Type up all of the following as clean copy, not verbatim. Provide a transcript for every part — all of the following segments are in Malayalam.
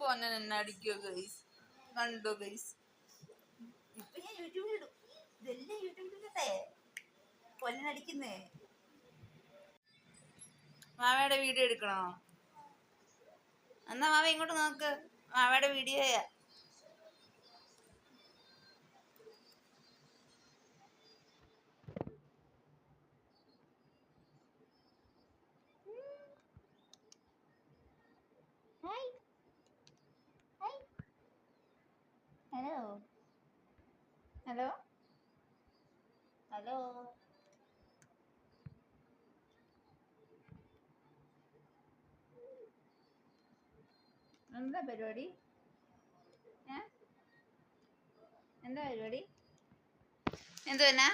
പൊന്നൻ എന്നെ അടിക്കോ ഗൈസ്, കണ്ടോ ഗൈസ്? ഇപ്പൊ ഞാൻ യൂട്യൂബിൽ ഇടും, ഇതെല്ലാം യൂട്യൂബിലിട്ടെ പൊന്നടിക്കുന്നേ. മാവയുടെ വീഡിയോ എടുക്കണോ? എന്നാ മാവ ഇങ്ങോട്ട് നോക്ക്, മാവയുടെ വീഡിയോയാ. Hello hello hello. എന്താ പരിപാടി? എന്താ പരിപാടി? എന്തുവന്നാ?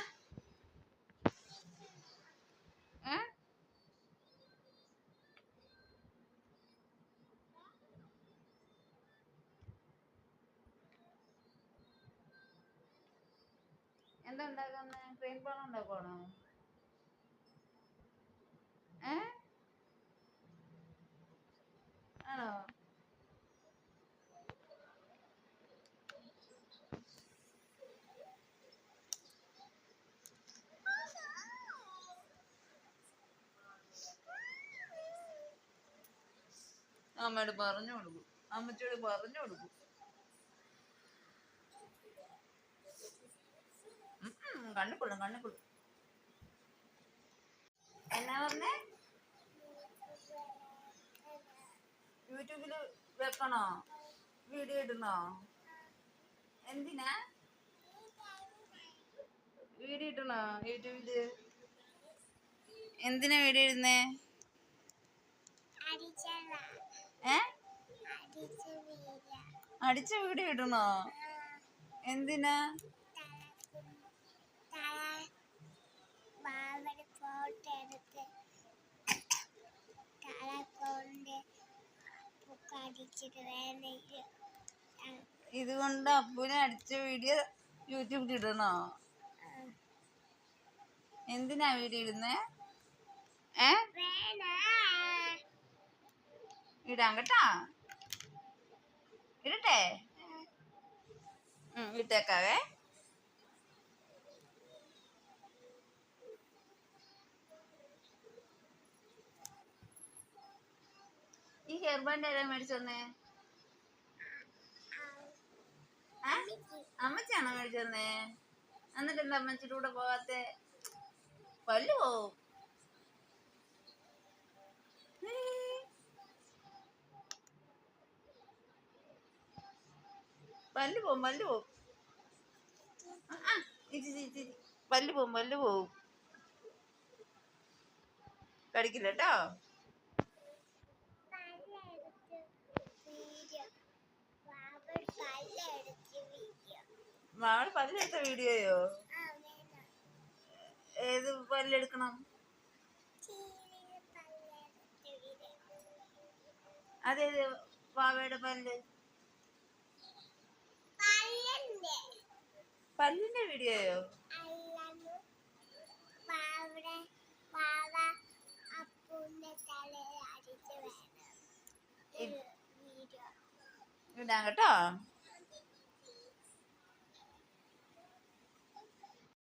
എന്താ ഉണ്ടാക്കുന്ന? ക്രീം പാൻ ഉണ്ടാക്കുവാണോ? ആണോ? അമ്മയോട് പറഞ്ഞു കൊടുക്കും, അമ്മച്ചിയോട് പറഞ്ഞു കൊടുക്കും. കണ്ണിക്കൊള്ളും, കണ്ണിക്കൊള്ളും. എന്നാ പറഞ്ഞേ? യൂട്യൂബില് വെക്കണോ? വീഡിയോ ഇടണോ? എന്തിനാ വീഡിയോ ഇടണോ യൂട്യൂബില്? എന്തിനാ വീഡിയോ ഇടുന്നേ? അടിച്ച വീഡിയോ ഇടണോ? എന്തിനാ? ഇതുകൊണ്ട് അപ്പൂനെ അടിച്ച വീഡിയോ യൂട്യൂബിൽ ഇടണോ? എന്തിനാ വീഡിയോ ഇടുന്നേ? ഇടാൻ കേട്ടാ, ഇടട്ടെ? ഇട്ടേക്കാവേ. ഈ ഹെയർ ബാൻഡ് ഏതാ മേടിച്ചു തന്നേ? അമ്മച്ചാണോ മേടിച്ചു തന്നേ? എന്നിട്ട് എന്താ അമ്മച്ചിയുടെ കൂടെ പോകാത്തെ? പല്ലു പോവും. പല്ലു പോവും, പല്ലു പോവും. പല്ലു പോവും, പല്ലു പോവും. കടിക്കില്ല കേട്ടോ. മാവൾ പല്ലെടുത്ത വീഡിയോയോ? ഏത് പല്ലെടുക്കണം? അതേത് വാവയുടെ പല്ല്? പല്ലിന്റെ വീഡിയോയോ? ഇടാൻ കേട്ടോ.